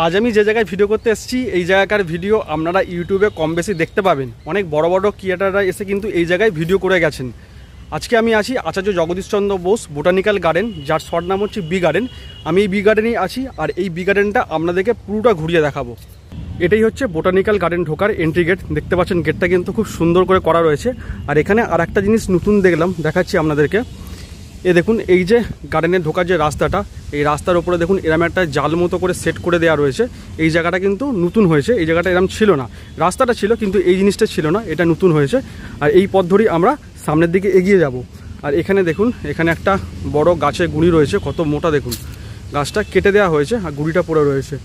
আজ আমি যে জায়গায় ভিডিও করতে এসেছি এই জায়গাকার ভিডিও আপনারা ইউটিউবে কম বেশি দেখতে পাবেন। অনেক বড় বড় ক্রিয়েটাররা এসে কিন্তু এই জায়গায় ভিডিও করে গেছেন। আজকে আমি আছি আচার্য জগদীশচন্দ্র বোস বোটানিক্যাল গার্ডেন, যার শর্ট নাম হচ্ছে বি গার্ডেন। আমি এই বি গার্ডেনেই আছি আর এই বি গার্ডেনটা আপনাদেরকে পুরোটা ঘুরিয়ে দেখাবো। এটাই হচ্ছে বোটানিক্যাল গার্ডেন ঢোকার এন্ট্রি গেট। দেখতে পাচ্ছেন গেটটা কিন্তু খুব সুন্দর করে করা রয়েছে। আর এখানে আর একটা জিনিস নতুন দেখলাম, দেখাচ্ছি আপনাদেরকে। এ দেখুন, এই যে গার্ডেনে ঢোকার যে রাস্তাটা, এই রাস্তার উপরে দেখুন এরম একটা জাল মতো করে সেট করে দেওয়া রয়েছে। এই জায়গাটা কিন্তু নতুন হয়েছে, এই জায়গাটা এরম ছিল না। রাস্তাটা ছিল কিন্তু এই জিনিসটা ছিল না, এটা নতুন হয়েছে। আর এই পথ ধরেই আমরা সামনের দিকে এগিয়ে যাব। আর এখানে দেখুন, এখানে একটা বড় গাছের গুঁড়ি রয়েছে, কত মোটা দেখুন। গাছটা কেটে দেওয়া হয়েছে আর গুঁড়িটা পড়ে রয়েছে।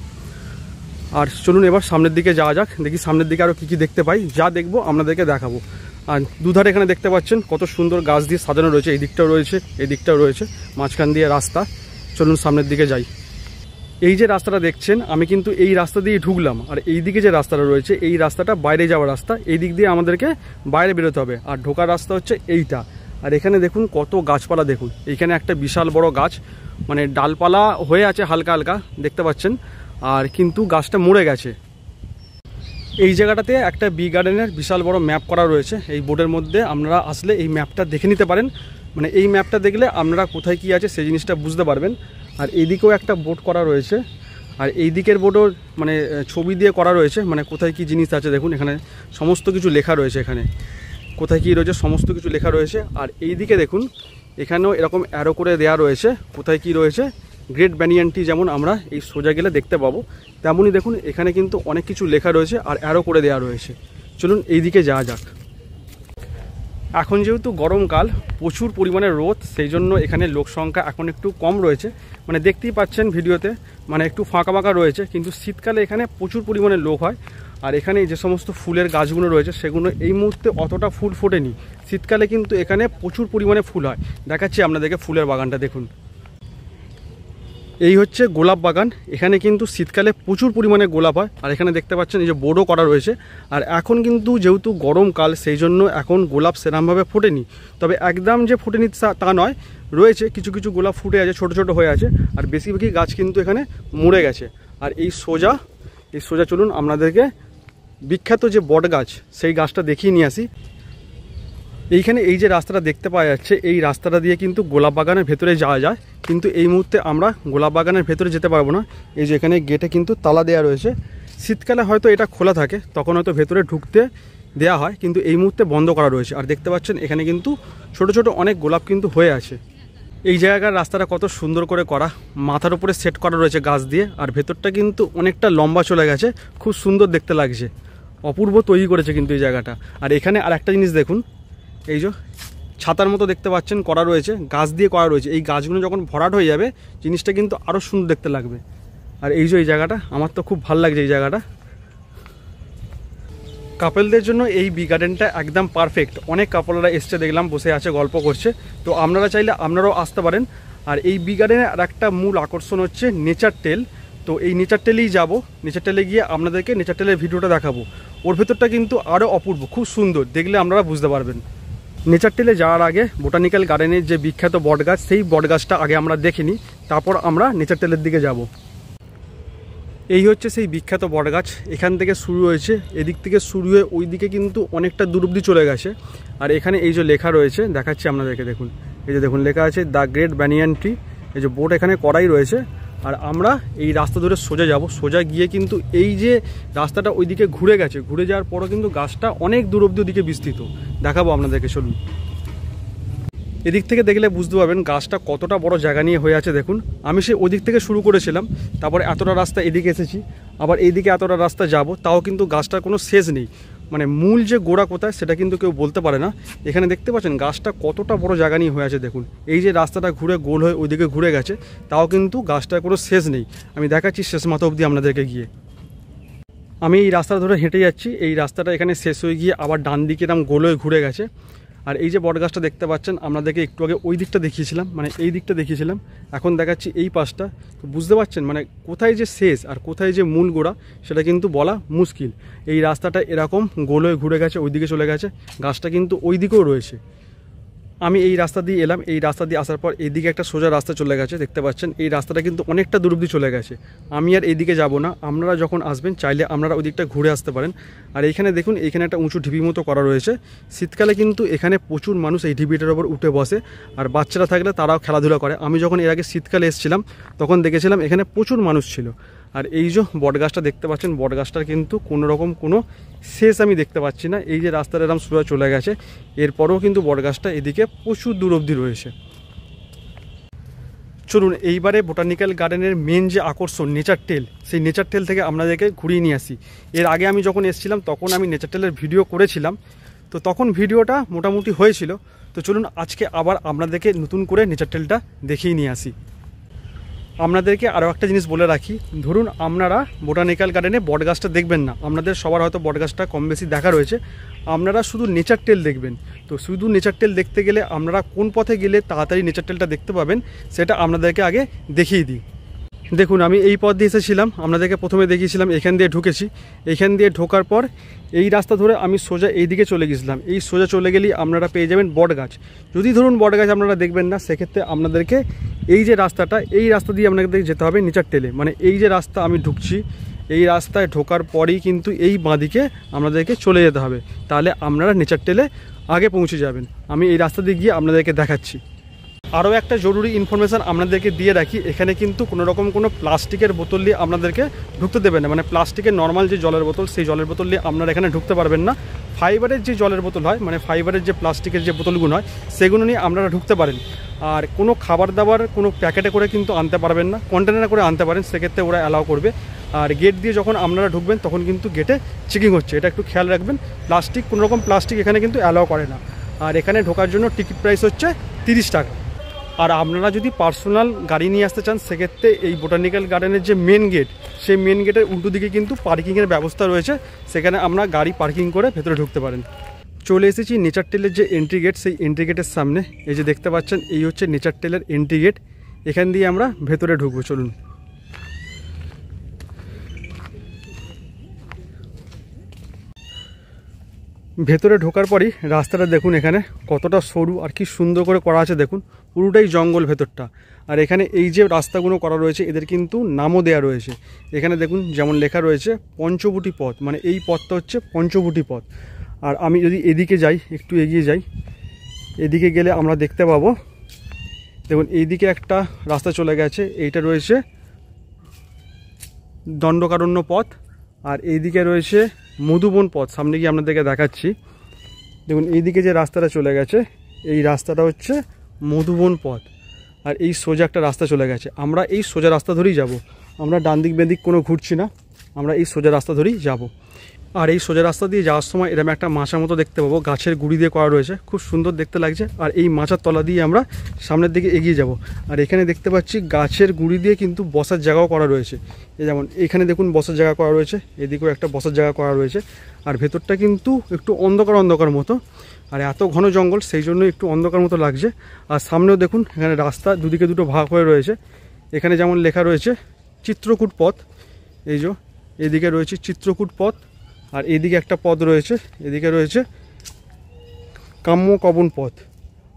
আর চলুন এবার সামনের দিকে যাওয়া যাক, দেখি সামনের দিকে আরও কী কী দেখতে পাই। যা দেখবো আপনাদেরকে দেখাবো। আর দুধারে এখানে দেখতে পাচ্ছেন কত সুন্দর গাছ দিয়ে সাজানো রয়েছে। এই দিকটাও রয়েছে, এই দিকটাও রয়েছে, মাঝখান দিয়ে রাস্তা। চলুন সামনের দিকে যাই। এই যে রাস্তাটা দেখছেন, আমি কিন্তু এই রাস্তা দিয়ে ঢুকলাম। আর এই দিকে যে রাস্তাটা রয়েছে, এই রাস্তাটা বাইরে যাওয়ার রাস্তা। এই দিক দিয়ে আমাদেরকে বাইরে বেরোতে হবে। আর ঢোকার রাস্তা হচ্ছে এইটা। আর এখানে দেখুন কত গাছপালা দেখুন। এইখানে একটা বিশাল বড় গাছ, মানে ডালপালা হয়ে আছে হালকা হালকা, দেখতে পাচ্ছেন। আর কিন্তু গাছটা মরে গেছে। এই জায়গাটাতে একটা বি গার্ডেনের বিশাল বড় ম্যাপ করা রয়েছে। এই বোর্ডের মধ্যে আপনারা আসলে এই ম্যাপটা দেখে নিতে পারেন। মানে এই ম্যাপটা দেখলে আপনারা কোথায় কী আছে সেই জিনিসটা বুঝতে পারবেন। আর এইদিকেও একটা বোর্ড করা রয়েছে। আর এই দিকের বোর্ডও মানে ছবি দিয়ে করা রয়েছে, মানে কোথায় কী জিনিস আছে দেখুন। এখানে সমস্ত কিছু লেখা রয়েছে, এখানে কোথায় কী রয়েছে সমস্ত কিছু লেখা রয়েছে। আর এই দিকে দেখুন, এখানেও এরকম অ্যারো করে দেওয়া রয়েছে কোথায় কী রয়েছে। গ্রেট ব্যানিয়ান ট্রি যেমন আমরা এই সোজা গেলে দেখতে পাবো, তেমনই দেখুন এখানে কিন্তু অনেক কিছু লেখা রয়েছে আর অ্যারো করে দেওয়া রয়েছে। চলুন এই দিকে যাওয়া যাক। এখন যেহেতু গরমকাল, প্রচুর পরিমাণে রোদ, সেই জন্য এখানে লোক সংখ্যা এখন একটু কম রয়েছে। মানে দেখতেই পাচ্ছেন ভিডিওতে, মানে একটু ফাঁকা ফাঁকা রয়েছে। কিন্তু শীতকালে এখানে প্রচুর পরিমাণে লোক হয়। আর এখানে যে সমস্ত ফুলের গাছগুলো রয়েছে সেগুলো এই মুহূর্তে অতটা ফুল ফোটেনি। শীতকালে কিন্তু এখানে প্রচুর পরিমাণে ফুল হয়। দেখাচ্ছি আপনাদেরকে ফুলের বাগানটা দেখুন। এই হচ্ছে গোলাপ বাগান। এখানে কিন্তু শীতকালে প্রচুর পরিমাণে গোলাপ হয়। আর এখানে দেখতে পাচ্ছেন এই যে বোর্ডও করা রয়েছে। আর এখন কিন্তু যেহেতু গরমকাল, সেই জন্য এখন গোলাপ সেরকমভাবে ফোটেনি। তবে একদম যে ফোটেনি তা নয়, রয়েছে কিছু কিছু গোলাপ ফুটে আছে, ছোট ছোট হয়ে আছে। আর বেশিরভাগই গাছ কিন্তু এখানে মরে গেছে। আর এই সোজা চলুন আপনাদেরকে বিখ্যাত যে বট গাছ, সেই গাছটা দেখিয়ে নিয়ে আসি। এইখানে এই যে রাস্তাটা দেখতে পাওয়া যাচ্ছে, এই রাস্তাটা দিয়ে কিন্তু গোলাপ বাগানের ভেতরে যাওয়া যায়। কিন্তু এই মুহূর্তে আমরা গোলাপ বাগানের ভেতরে যেতে পারবো না। এই যে এখানে গেটে কিন্তু তালা দেওয়া রয়েছে। শীতকালে হয়তো এটা খোলা থাকে, তখন হয়তো ভেতরে ঢুকতে দেওয়া হয়, কিন্তু এই মুহূর্তে বন্ধ করা রয়েছে। আর দেখতে পাচ্ছেন এখানে কিন্তু ছোট ছোট অনেক গোলাপ কিন্তু হয়ে আছে। এই জায়গার রাস্তাটা কত সুন্দর করে করা, মাথার উপরে সেট করা রয়েছে গাছ দিয়ে। আর ভেতরটা কিন্তু অনেকটা লম্বা চলে গেছে, খুব সুন্দর দেখতে লাগছে। অপূর্ব তৈরি করেছে কিন্তু এই জায়গাটা। আর এখানে আর একটা জিনিস দেখুন, এই যে ছাতার মতো দেখতে পাচ্ছেন করা রয়েছে, গাছ দিয়ে করা রয়েছে। এই গাছগুলো যখন ভরাট হয়ে যাবে, জিনিসটা কিন্তু আরও সুন্দর দেখতে লাগবে। আর এই যে এই জায়গাটা, আমার তো খুব ভালো লাগছে এই জায়গাটা। কাপলদের জন্য এই বি গার্ডেনটা একদম পারফেক্ট। অনেক কাপলরা এসছে দেখলাম, বসে আছে, গল্প করছে। তো আপনারা চাইলে আপনারাও আসতে পারেন। আর এই বি গার্ডেনের আর একটা মূল আকর্ষণ হচ্ছে নেচার টেল। তো এই নেচার টেলেই যাবো। নেচার টেলে গিয়ে আপনাদেরকে নেচার টেলের ভিডিওটা দেখাবো। ওর ভেতরটা কিন্তু আরও অপূর্ব, খুব সুন্দর, দেখলে আপনারা বুঝতে পারবেন। নেচার টেলে যাওয়ার আগে বোটানিক্যাল গার্ডেনের যে বিখ্যাত বটগাছ, সেই বটগাছটা আগে আমরা দেখে নিই, তারপর আমরা নেচার টেলের দিকে যাব। এই হচ্ছে সেই বিখ্যাত বটগাছ। এখান থেকে শুরু হয়েছে, এদিক থেকে শুরু হয়ে ওই দিকে কিন্তু অনেকটা দূর অব্দি চলে গেছে। আর এখানে এই যে লেখা রয়েছে, দেখাচ্ছি আপনাদেরকে দেখুন। এই যে দেখুন লেখা আছে দ্য গ্রেট ব্যানিয়ান ট্রি। এই যে বোর্ড এখানে করাই রয়েছে। আর আমরা এই রাস্তা ধরে সোজা যাব। সোজা গিয়ে কিন্তু এই যে রাস্তাটা ওইদিকে ঘুরে গেছে, ঘুরে যাওয়ার পরও কিন্তু গাছটা অনেক দূর অব্দি ওদিকে বিস্তৃত, দেখাবো আপনাদেরকে। চলুন এদিক থেকে দেখলে বুঝতে পারবেন গাছটা কতটা বড় জায়গা নিয়ে হয়ে আছে। দেখুন, আমি সে ওদিক থেকে শুরু করেছিলাম, তারপর এতটা রাস্তা এদিকে এসেছি, আবার এইদিকে এতটা রাস্তা যাব, তাও কিন্তু গাছটার কোনো শেষ নেই। মানে মূল যে গোড়া কোথায় সেটা কিন্তু কেউ বলতে পারে না। এখানে দেখতে পাচ্ছেন গাছটা কতটা বড় জায়গা নিয়ে হয়ে আছে। দেখুন এই যে রাস্তাটা ঘুরে গোল হয়ে ওইদিকে ঘুরে গেছে, তাও কিন্তু গাছটার কোনো শেষ নেই। আমি দেখাচ্ছি শেষ মাথা অবধি আপনাদেরকে গিয়ে। আমি এই রাস্তা ধরে হেঁটে যাচ্ছি। এই রাস্তাটা এখানে শেষ হয়ে গিয়ে আবার ডান দিকে এরকম গোল হয়ে ঘুরে গেছে। আর এই যে বটগাছটা দেখতে পাচ্ছেন, আপনাদেরকে একটু আগে ওই দিকটা দেখিয়েছিলাম, মানে এই দিকটা দেখিয়েছিলাম, এখন দেখাচ্ছি এই পাশটা। তো বুঝতে পারছেন মানে কোথায় যে শেষ আর কোথায় যে মূল গোড়া, সেটা কিন্তু বলা মুশকিল। এই রাস্তাটা এরকম গোল হয়ে ঘুরে গেছে, ওই দিকে চলে গেছে, গাছটা কিন্তু ওই দিকেও রয়েছে। আমি এই রাস্তা দিয়ে এলাম, এই রাস্তা দিয়ে আসার পর এইদিকে একটা সোজা রাস্তা চলে গেছে, দেখতে পাচ্ছেন। এই রাস্তাটা কিন্তু অনেকটা দূর অবধি চলে গেছে। আমি আর এইদিকে যাব না, আপনারা যখন আসবেন চাইলে আপনারা ওই দিকটা ঘুরে আসতে পারেন। আর এইখানে দেখুন, এইখানে একটা উঁচু ঢিপি মতো করা রয়েছে। শীতকালে কিন্তু এখানে প্রচুর মানুষ এই ঢিপিটার ওপর উঠে বসে, আর বাচ্চারা থাকলে তারাও খেলাধুলা করে। আমি যখন এর আগে শীতকালে এসেছিলাম তখন দেখেছিলাম এখানে প্রচুর মানুষ ছিল। আর এই যে বটগাছটা দেখতে পাচ্ছেন, বটগাছটার কিন্তু কোনো রকম কোনো শেষ আমি দেখতে পাচ্ছি না। এই যে রাস্তাটা এরকম সোজা চলে গেছে, এরপরেও কিন্তু বটগাছটা এদিকে প্রচুর দূর অবধি রয়েছে। চলুন এইবারে বোটানিক্যাল গার্ডেনের মেন যে আকর্ষণ নেচার টেল, সেই নেচার টেল থেকে আপনাদেরকে ঘুরিয়ে নিয়ে আসি। এর আগে আমি যখন এসেছিলাম তখন আমি নেচার টেলের ভিডিও করেছিলাম, তো তখন ভিডিওটা মোটামুটি হয়েছিল। তো চলুন আজকে আবার আপনাদেরকে নতুন করে নেচার টেলটা দেখিয়ে নিয়ে আসি। আপনাদেরকে আরও একটা জিনিস বলে রাখি, ধরুন আপনারা বোটানিক্যাল গার্ডেনে বটগাছটা দেখবেন না, আপনাদের সবার হয়তো বটগাছটা কম বেশি দেখা রয়েছে, আপনারা শুধু নেচার টেল দেখবেন। তো শুধু নেচার টেল দেখতে গেলে আপনারা কোন পথে গেলে তাড়াতাড়ি নেচার টেলটা দেখতে পাবেন সেটা আপনাদেরকে আগে দেখিয়ে দিই। দেখুন, আমি এই পথ দিয়ে এসেছিলাম, আপনাদেরকে প্রথমে দেখিয়েছিলাম এখান দিয়ে ঢুকেছি। এখান দিয়ে ঢোকার পর এই রাস্তা ধরে আমি সোজা এই দিকে চলে গেছিলাম। এই সোজা চলে গেলেই আপনারা পেয়ে যাবেন বটগাছ। যদি ধরুন বটগাছ আপনারা দেখবেন না, সেক্ষেত্রে আপনাদেরকে এই যে রাস্তাটা, এই রাস্তা দিয়ে আপনাদের যেতে হবে নেচার টেলে। মানে এই যে রাস্তা আমি ঢুকছি, এই রাস্তায় ঢোকার পরেই কিন্তু এই বাঁদিকে আপনাদেরকে চলে যেতে হবে, তাহলে আপনারা নেচার টেলে আগে পৌঁছে যাবেন। আমি এই রাস্তা দিয়ে গিয়ে আপনাদেরকে দেখাচ্ছি। আরও একটা জরুরি ইনফরমেশান আপনাদেরকে দিয়ে রাখি, এখানে কিন্তু কোনো রকম কোনো প্লাস্টিকের বোতল নিয়ে আপনাদেরকে ঢুকতে দেবেন না। মানে প্লাস্টিকের নর্মাল যে জলের বোতল, সেই জলের বোতল নিয়ে আপনারা এখানে ঢুকতে পারবেন না। ফাইবারের যে জলের বোতল হয়, মানে ফাইবারের যে প্লাস্টিকের যে বোতলগুলো হয়, সেগুলো নিয়ে আপনারা ঢুকতে পারেন। আর কোনো খাবার দাবার কোনো প্যাকেটে করে কিন্তু আনতে পারবেন না, কন্টেনারে করে আনতে পারেন, সেক্ষেত্রে ওরা অ্যালাউ করবে। আর গেট দিয়ে যখন আপনারা ঢুকবেন তখন কিন্তু গেটে চেকিং হচ্ছে, এটা একটু খেয়াল রাখবেন। প্লাস্টিক, কোনো রকম প্লাস্টিক এখানে কিন্তু অ্যালাউ করে না। আর এখানে ঢোকার জন্য টিকিট প্রাইস হচ্ছে 30 টাকা। আর আপনারা যদি পার্সোনাল গাড়ি নিয়ে আসতে চান, সেক্ষেত্রে এই বোটানিক্যাল গার্ডেনের যে মেন গেট, সেই মেন গেটের উল্টো দিকে কিন্তু পার্কিংয়ের ব্যবস্থা রয়েছে, সেখানে আপনারা গাড়ি পার্কিং করে ভেতরে ঢুকতে পারেন। চলে এসেছি নেচার টেলের যে এন্ট্রি গেট, সেই এন্ট্রি গেটের সামনে। এই যে দেখতে পাচ্ছেন, এই হচ্ছে নেচার টেলের এন্ট্রি গেট। এখান দিয়ে আমরা ভেতরে ঢুকবো, চলুন। ভেতরে ঢোকার পরই রাস্তাটা দেখুন এখানে কতটা সরু আর কি সুন্দর করে করা আছে দেখুন, পুরোটাই জঙ্গল ভেতরটা। আর এখানে এই যে রাস্তাগুলো করা রয়েছে, এদের কিন্তু নামও দেওয়া রয়েছে। এখানে দেখুন যেমন লেখা রয়েছে পঞ্চবটি পথ, মানে এই পথটা হচ্ছে পঞ্চবটি পথ। আর আমি যদি এদিকে যাই, একটু এগিয়ে যাই, এদিকে গেলে আমরা দেখতে পাবো, দেখুন এইদিকে একটা রাস্তা চলে গেছে, এইটা রয়েছে দণ্ডকারণ্য পথ। আর এইদিকে রয়েছে মধুবন পথ, সামনে গিয়ে আপনাদেরকে দেখাচ্ছি। দেখুন এইদিকে যে রাস্তাটা চলে গেছে, এই রাস্তাটা হচ্ছে মধুবন পথ। আর এই সোজা একটা রাস্তা চলে গেছে, আমরা এই সোজা রাস্তা ধরেই যাব। আমরা ডান দিক বেদিক কোনো ঘুরছি না, আমরা এই সোজা রাস্তা ধরেই যাব। আর এই সোজা রাস্তা দিয়ে যাওয়ার সময় এরকম একটা মাচার মতো দেখতে পাবো, গাছের গুঁড়ি দিয়ে করা রয়েছে, খুব সুন্দর দেখতে লাগছে। আর এই মাচার তলা দিয়ে আমরা সামনের দিকে এগিয়ে যাব। আর এখানে দেখতে পাচ্ছি গাছের গুঁড়ি দিয়ে কিন্তু বসার জায়গাও করা রয়েছে। এই যেমন এখানে দেখুন বসার জায়গা করা রয়েছে, এদিকেও একটা বসার জায়গা করা রয়েছে। আর ভেতরটা কিন্তু একটু অন্ধকার অন্ধকার মতো, আর এত ঘন জঙ্গল, সেই জন্য একটু অন্ধকার মতো লাগছে। আর সামনেও দেখুন এখানে রাস্তা দুদিকে দুটো ভাগ হয়ে রয়েছে। এখানে যেমন লেখা রয়েছে চিত্রকূট পথ, এই যে এদিকে রয়েছে চিত্রকূট পথ। আর এদিকে একটা পথ রয়েছে, এদিকে রয়েছে কাম্যকবন পথ।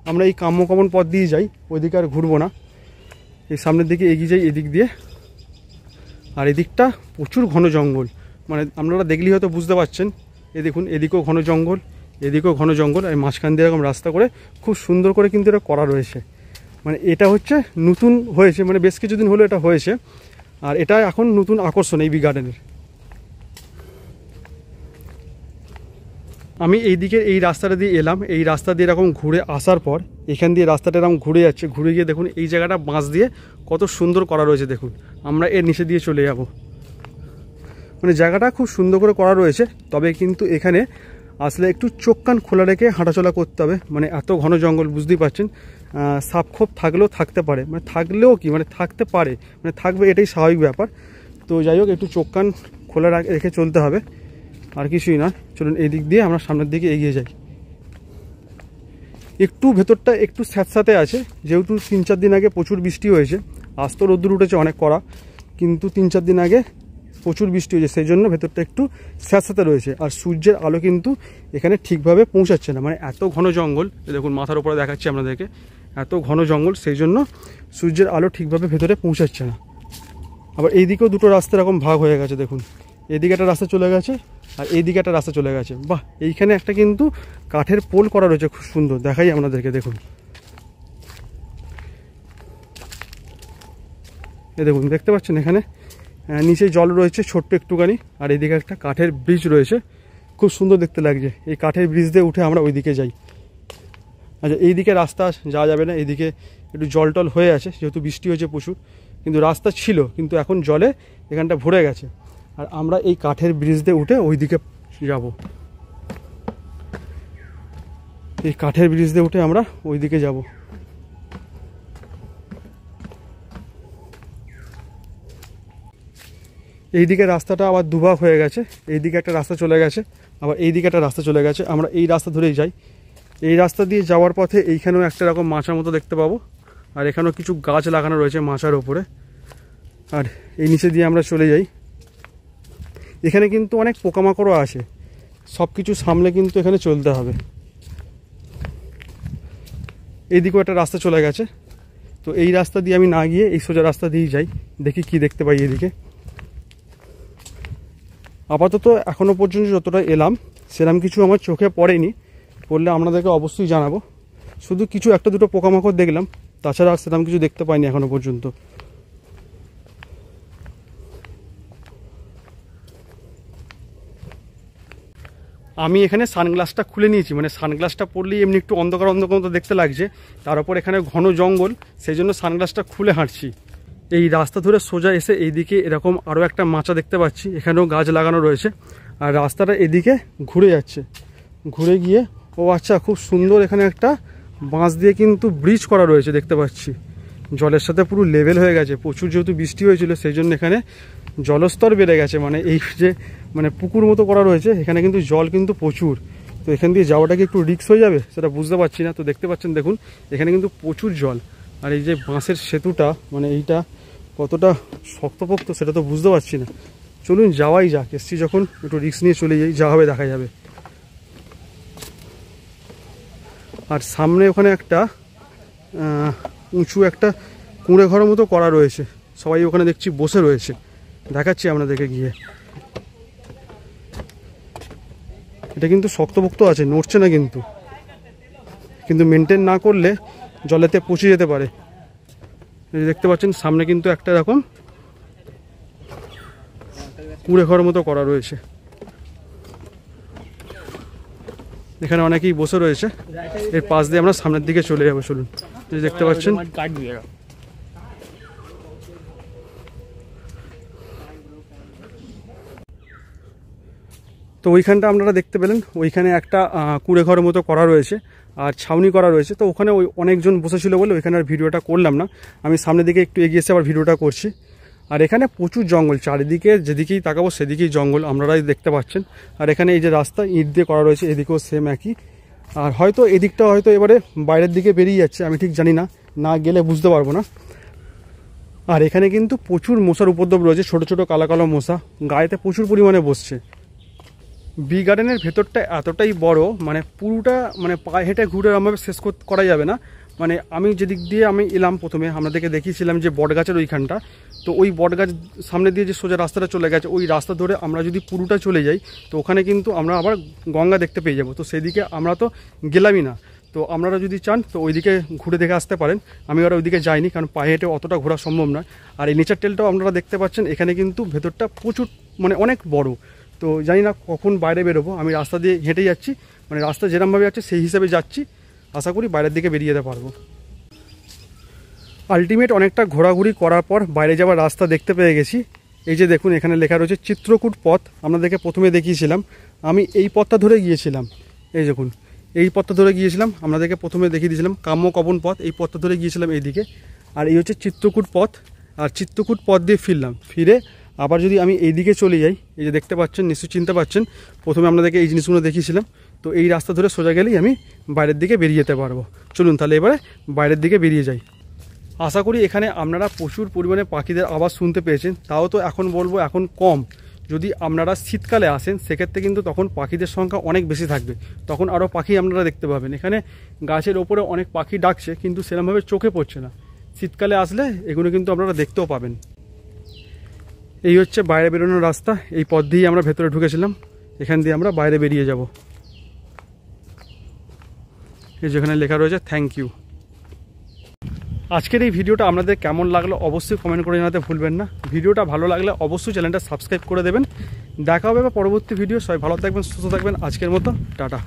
আমরা এই কাম্যকবন পথ দিয়ে যাই, ওইদিকে আর ঘুরবো না, এই সামনের দিকে এগিয়ে যাই এদিক দিয়ে। আর এদিকটা প্রচুর ঘন জঙ্গল, মানে আপনারা দেখলেই হয়তো বুঝতে পারছেন। এই দেখুন এদিকেও ঘন জঙ্গল, এদিকেও ঘন জঙ্গল, আর মাঝখান দিয়ে এরকম রাস্তা করে খুব সুন্দর করে কিন্তু এটা করা রয়েছে। মানে এটা হচ্ছে নতুন হয়েছে, মানে বেশ কিছুদিন হলো এটা হয়েছে। আর এটা এখন নতুন আকর্ষণ এই বি গার্ডেনের। আমি এই দিকে এই রাস্তাটা দিয়ে এলাম, এই রাস্তা দিয়ে এরকম ঘুরে আসার পর এখান দিয়ে রাস্তাটা এরকম ঘুরে যাচ্ছে, ঘুরে গিয়ে দেখুন এই জায়গাটা বাঁশ দিয়ে কত সুন্দর করা রয়েছে। দেখুন আমরা এর নিচে দিয়ে চলে যাব, মানে জায়গাটা খুব সুন্দর করে করা রয়েছে। তবে কিন্তু এখানে আসলে একটু চোখ কান খোলা রেখে হাঁটাচলা করতে হবে, মানে এত ঘন জঙ্গল বুঝতেই পারছেন। সাপ খোপ থাকলেও থাকতে পারে, মানে থাকলেও কি মানে থাকতে পারে, মানে থাকবে, এটাই স্বাভাবিক ব্যাপার। তো যাই হোক একটু চোখ কান খোলা রেখে চলতে হবে, আর কিছুই না। চলুন এই দিক দিয়ে আমরা সামনের দিকে এগিয়ে যাই। একটু ভেতরটা একটু স্যাঁতস্যাঁতে আছে, যেহেতু 3-4 দিন আগে প্রচুর বৃষ্টি হয়েছে। আজ তো রোদ্দুর উঠেছে অনেক কড়া, কিন্তু 3-4 দিন আগে প্রচুর বৃষ্টি হয়েছে, সেই জন্য ভেতরটা একটু স্যাঁতস্যাঁতে রয়েছে। আর সূর্যের আলো কিন্তু এখানে ঠিকভাবে পৌঁছাচ্ছে না, মানে এত ঘন জঙ্গল, দেখুন মাথার উপরে দেখাচ্ছি আপনাদেরকে, এত ঘন জঙ্গল, সেই জন্য সূর্যের আলো ঠিকভাবে ভেতরে পৌঁছাচ্ছে না। আবার এইদিকেও দুটো রাস্তা এরকম ভাগ হয়ে গেছে, দেখুন এদিকে একটা রাস্তা চলে গেছে আর এইদিকে একটা রাস্তা চলে গেছে। বাহ, এইখানে একটা কিন্তু কাঠের পোল করা রয়েছে, খুব সুন্দর, দেখাই আপনাদেরকে। দেখুন দেখুন, দেখতে পাচ্ছেন এখানে নিচে জল রয়েছে ছোট্ট একটুখানি, আর এইদিকে একটা কাঠের ব্রিজ রয়েছে, খুব সুন্দর দেখতে লাগছে। এই কাঠের ব্রিজ দিয়ে উঠে আমরা ওইদিকে যাই। আচ্ছা, এইদিকে রাস্তা যাওয়া যাবে না, এইদিকে একটু জল টল হয়ে আছে, যেহেতু বৃষ্টি হয়েছে প্রচুর, কিন্তু রাস্তা ছিল, কিন্তু এখন জলে এখানটা ভরে গেছে। আর আমরা এই কাঠের ব্রিজ দিয়ে উঠে ওইদিকে যাব। এই কাঠের ব্রিজ দিয়ে উঠে আমরা ওইদিকে যাব। এইদিকে রাস্তাটা আবার দুভাগ হয়ে গেছে, এইদিকে একটা রাস্তা চলে গেছে, আবার এইদিকে একটা রাস্তা চলে গেছে। আমরা এই রাস্তা ধরেই যাই। এই রাস্তা দিয়ে যাওয়ার পথে এইখানেও একটা রকম মাচার মতো দেখতে পাবো, আর এখানেও কিছু গাছ লাগানো রয়েছে মাচার ওপরে। আর এই নিচে দিয়ে আমরা চলে যাই। এখানে কিন্তু অনেক পোকামাকড়ও আসে, সব কিছু সামলে কিন্তু এখানে চলতে হবে। এইদিকেও একটা রাস্তা চলে গেছে, তো এই রাস্তা দিয়ে আমি না গিয়ে এই সোজা রাস্তা দিয়েই যাই, দেখি কি দেখতে পাই এদিকে। আপাতত এখনও পর্যন্ত যতটা এলাম সেরকম কিছু আমার চোখে পড়েনি, পড়লে আপনাদেরকে অবশ্যই জানাবো। শুধু কিছু একটা দুটো পোকামাকড় দেখলাম, তাছাড়া সেরকম কিছু দেখতে পাইনি এখনও পর্যন্ত। আমি এখানে সানগ্লাসটা খুলে নিয়েছি, মানে সানগ্লাসটা পরলেই এমনি একটু অন্ধকার অন্ধকার মতো দেখতে লাগছে, তার উপর এখানে ঘন জঙ্গল, সেই জন্য সানগ্লাসটা খুলে হাঁটছি। এই রাস্তা ধরে সোজা এসে এইদিকে এরকম আরও একটা মাচা দেখতে পাচ্ছি, এখানেও গাছ লাগানো রয়েছে, আর রাস্তাটা এদিকে ঘুরে যাচ্ছে। ঘুরে গিয়ে, ও আচ্ছা, খুব সুন্দর এখানে একটা বাঁশ দিয়ে কিন্তু ব্রিজ করা রয়েছে দেখতে পাচ্ছি, জলের সাথে পুরো লেভেল হয়ে গেছে। প্রচুর যেহেতু বৃষ্টি হয়েছিল সেই জন্য এখানে জলস্তর বেড়ে গেছে, মানে এই যে মানে পুকুর মতো করা রয়েছে, এখানে কিন্তু জল কিন্তু প্রচুর। তো এখান দিয়ে যাওয়াটা কি একটু রিস্ক হয়ে যাবে সেটা বুঝতে পারছি না। তো দেখতে পাচ্ছেন, দেখুন এখানে কিন্তু প্রচুর জল, আর এই যে বাঁশের সেতুটা, মানে এইটা কতটা শক্তপোক্ত সেটা তো বুঝতে পারছি না। চলুন যাওয়াই যাক, এসছি যখন একটু রিস্ক নিয়ে চলে যাই, যা হবে দেখা যাবে। আর সামনে ওখানে একটা উঁচু একটা কুঁড়ে ঘরের মতো করা রয়েছে, সবাই ওখানে দেখছি বসে রয়েছে, দেখাচ্ছি আপনাদেরকে গিয়ে। এটা কিন্তু শক্তপোক্ত আছে, নড়ছে না কিন্তু, কিন্তু মেনটেন না করলে জলেতে পচে যেতে পারে। দেখতে পাচ্ছেন সামনে কিন্তু একটা এরকম কুঁড়ে ঘর মতো করা রয়েছে, এখানে অনেকেই বসে রয়েছে। এর পাশ দিয়ে আমরা সামনের দিকে চলে যাবো, চলুন। দেখতে পাচ্ছেন তো ওইখানটা আপনারা দেখতে পেলেন, ওইখানে একটা কুঁড়ে ঘরের মতো করা রয়েছে আর ছাউনি করা রয়েছে। তো ওখানে ওই অনেকজন বসেছিল বলে ওইখানে আর ভিডিওটা করলাম না, আমি সামনের দিকে একটু এগিয়ে এসে আবার ভিডিওটা করছি। আর এখানে প্রচুর জঙ্গল, চারিদিকে যেদিকেই তাকাবো সেদিকেই জঙ্গল, আপনারাই দেখতে পাচ্ছেন। আর এখানে এই যে রাস্তা ইট দিয়ে করা রয়েছে, এদিকেও সেম একই। আর হয়তো এদিকটা হয়তো এবারে বাইরের দিকে বেরিয়ে যাচ্ছে, আমি ঠিক জানি না, না গেলে বুঝতে পারবো না। আর এখানে কিন্তু প্রচুর মশার উপদ্রব রয়েছে, ছোট ছোট কালো কালো মশা গায়েতে প্রচুর পরিমাণে বসছে। বি গার্ডেনের ভেতরটা এতটাই বড়, মানে পুরোটা মানে পায়ে হেঁটে ঘুরে আমাকে শেষ করা যাবে না। মানে আমি যেদিক দিয়ে আমি এলাম প্রথমে আপনাদেরকে দেখিয়েছিলাম যে বটগাছের ওইখানটা, তো ওই বটগাছ সামনে দিয়ে যে সোজা রাস্তাটা চলে গেছে, ওই রাস্তা ধরে আমরা যদি পুরোটা চলে যাই তো ওখানে কিন্তু আমরা আবার গঙ্গা দেখতে পেয়ে যাব। তো সেদিকে আমরা তো গেলামই না, তো আপনারা যদি চান তো ওইদিকে ঘুরে দেখে আসতে পারেন। আমি আর ওইদিকে যাইনি, কারণ পায়ে হেঁটে অতটা ঘোরা সম্ভব নয়। আর এই নেচার টেলটাও আপনারা দেখতে পাচ্ছেন, এখানে কিন্তু ভেতরটা প্রচুর মানে অনেক বড়। তো জানি না কখন বাইরে বেরোবো, আমি রাস্তা দিয়ে হেঁটে যাচ্ছি, মানে রাস্তা যেরকমভাবে যাচ্ছে সেই হিসাবে যাচ্ছি, আশা করি বাইরের দিকে বেরিয়ে যেতে পারবো। আলটিমেট অনেকটা ঘোরাঘুরি করার পর বাইরে যাওয়ার রাস্তা দেখতে পেয়ে গেছি। এই যে দেখুন এখানে লেখা রয়েছে চিত্রকূট পথ, আপনাদেরকে প্রথমে দেখিয়েছিলাম, আমি এই পথটা ধরে গিয়েছিলাম। এই দেখুন এই পথটা ধরে গিয়েছিলাম, আপনাদেরকে প্রথমে দেখিয়ে দিয়েছিলাম কাম্যকবন পথ, এই পথটা ধরে গিয়েছিলাম এইদিকে। আর এই হচ্ছে চিত্রকূট পথ, আর চিত্রকূট পথ দিয়ে ফিরলাম। ফিরে আবার যদি আমি এইদিকে চলে যাই, এই যে দেখতে পাচ্ছেন, নিশ্চয়ই চিনতে পাচ্ছেন, প্রথমে আপনাদেরকে এই জিনিসগুলো দেখিয়েছিলাম। তো এই রাস্তা ধরে সোজা গেলেই আমি বাইরের দিকে বেরিয়ে যেতে পারবো। চলুন তাহলে এবারে বাইরের দিকে বেরিয়ে যাই। আশা করি এখানে আপনারা প্রচুর পরিমাণে পাখিদের আওয়াজ শুনতে পেয়েছেন। তাও তো এখন বলবো এখন কম। যদি আপনারা শীতকালে আসেন সেক্ষেত্রে কিন্তু তখন পাখিদের সংখ্যা অনেক বেশি থাকবে, তখন আরও পাখি আপনারা দেখতে পাবেন। এখানে গাছের ওপরে অনেক পাখি ডাকছে কিন্তু সেরকমভাবে চোখে পড়ছে না। শীতকালে আসলে এগুলো কিন্তু আপনারা দেখতেও পাবেন। এই হচ্ছে বাইরে বেরোনোর রাস্তা। এই পথ দিয়েই আমরা ভেতরে ঢুকেছিলাম, এখান দিয়ে আমরা বাইরে বেরিয়ে যাব। এই যেখানে লেখা রয়েছে থ্যাংক ইউ। আজকের এই ভিডিওটা আপনাদের কেমন লাগলো অবশ্যই কমেন্ট করে জানাতে ভুলবেন না। ভিডিওটা ভালো লাগলে অবশ্যই চ্যানেলটা সাবস্ক্রাইব করে দেবেন। দেখা হবে পরবর্তী ভিডিও। সবাই ভালো থাকবেন, সুস্থ থাকবেন। আজকের মতো টাটা।